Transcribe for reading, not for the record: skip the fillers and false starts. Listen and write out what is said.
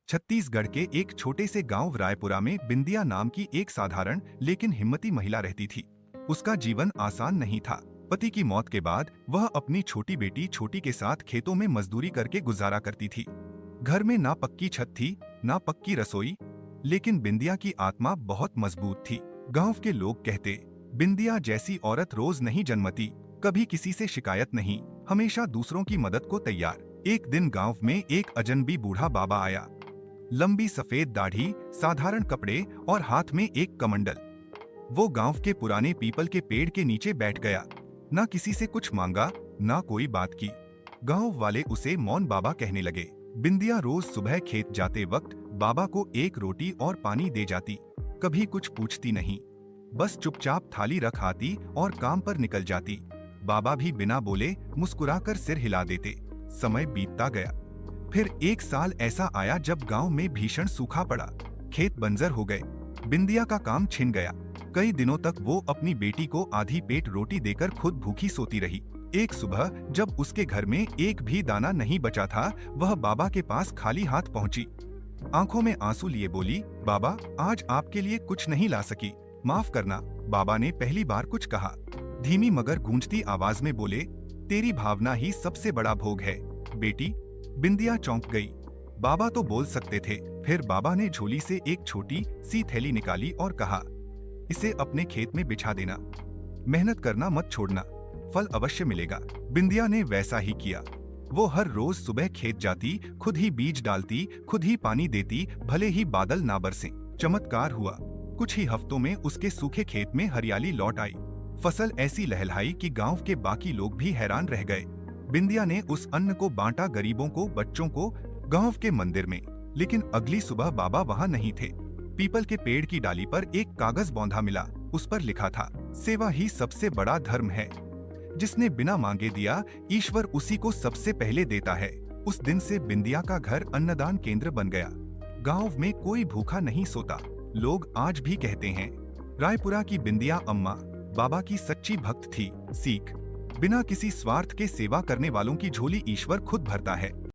छत्तीसगढ़ के एक छोटे से गांव रायपुरा में बिंदिया नाम की एक साधारण लेकिन हिम्मती महिला रहती थी। उसका जीवन आसान नहीं था। पति की मौत के बाद वह अपनी छोटी बेटी छोटी के साथ खेतों में मजदूरी करके गुजारा करती थी। घर में ना पक्की छत थी, ना पक्की रसोई, लेकिन बिंदिया की आत्मा बहुत मजबूत थी। गांव के लोग कहते, बिंदिया जैसी औरत रोज नहीं जन्मती, कभी किसी से शिकायत नहीं, हमेशा दूसरों की मदद को तैयार। एक दिन गांव में एक अजनबी बूढ़ा बाबा आया। लंबी सफेद दाढ़ी, साधारण कपड़े और हाथ में एक कमंडल। वो गांव के पुराने पीपल के पेड़ के नीचे बैठ गया। ना किसी से कुछ मांगा, ना कोई बात की। गांव वाले उसे मौन बाबा कहने लगे। बिंदिया रोज सुबह खेत जाते वक्त बाबा को एक रोटी और पानी दे जाती। कभी कुछ पूछती नहीं, बस चुपचाप थाली रख आती और काम पर निकल जाती। बाबा भी बिना बोले मुस्कुराकर सिर हिला देते। समय बीतता गया। फिर एक साल ऐसा आया जब गांव में भीषण सूखा पड़ा। खेत बंजर हो गए। बिंदिया का काम छिन गया। कई दिनों तक वो अपनी बेटी को आधी पेट रोटी देकर खुद भूखी सोती रही। एक सुबह जब उसके घर में एक भी दाना नहीं बचा था, वह बाबा के पास खाली हाथ पहुंची। आंखों में आंसू लिए बोली, बाबा, आज आपके लिए कुछ नहीं ला सकी, माफ करना। बाबा ने पहली बार कुछ कहा। धीमी मगर गूंजती आवाज में बोले, तेरी भावना ही सबसे बड़ा भोग है बेटी। बिंदिया चौंक गई। बाबा तो बोल सकते थे। फिर बाबा ने झोली से एक छोटी सी थैली निकाली और कहा, इसे अपने खेत में बिछा देना, मेहनत करना मत छोड़ना, फल अवश्य मिलेगा। बिंदिया ने वैसा ही किया। वो हर रोज सुबह खेत जाती, खुद ही बीज डालती, खुद ही पानी देती, भले ही बादल ना बरसें। चमत्कार हुआ। कुछ ही हफ्तों में उसके सूखे खेत में हरियाली लौट आई। फसल ऐसी लहलहाई कि गांव के बाकी लोग भी हैरान रह गए। बिंदिया ने उस अन्न को बांटा गरीबों को, बच्चों को, गांव के मंदिर में। लेकिन अगली सुबह बाबा वहां नहीं थे। पीपल के पेड़ की डाली पर एक कागज बौंधा मिला। उस पर लिखा था, सेवा ही सबसे बड़ा धर्म है। जिसने बिना मांगे दिया, ईश्वर उसी को सबसे पहले देता है। उस दिन से बिंदिया का घर अन्नदान केंद्र बन गया। गांव में कोई भूखा नहीं सोता। लोग आज भी कहते हैं, रायपुरा की बिंदिया अम्मा बाबा की सच्ची भक्त थी। सीख, बिना किसी स्वार्थ के सेवा करने वालों की झोली ईश्वर खुद भरता है।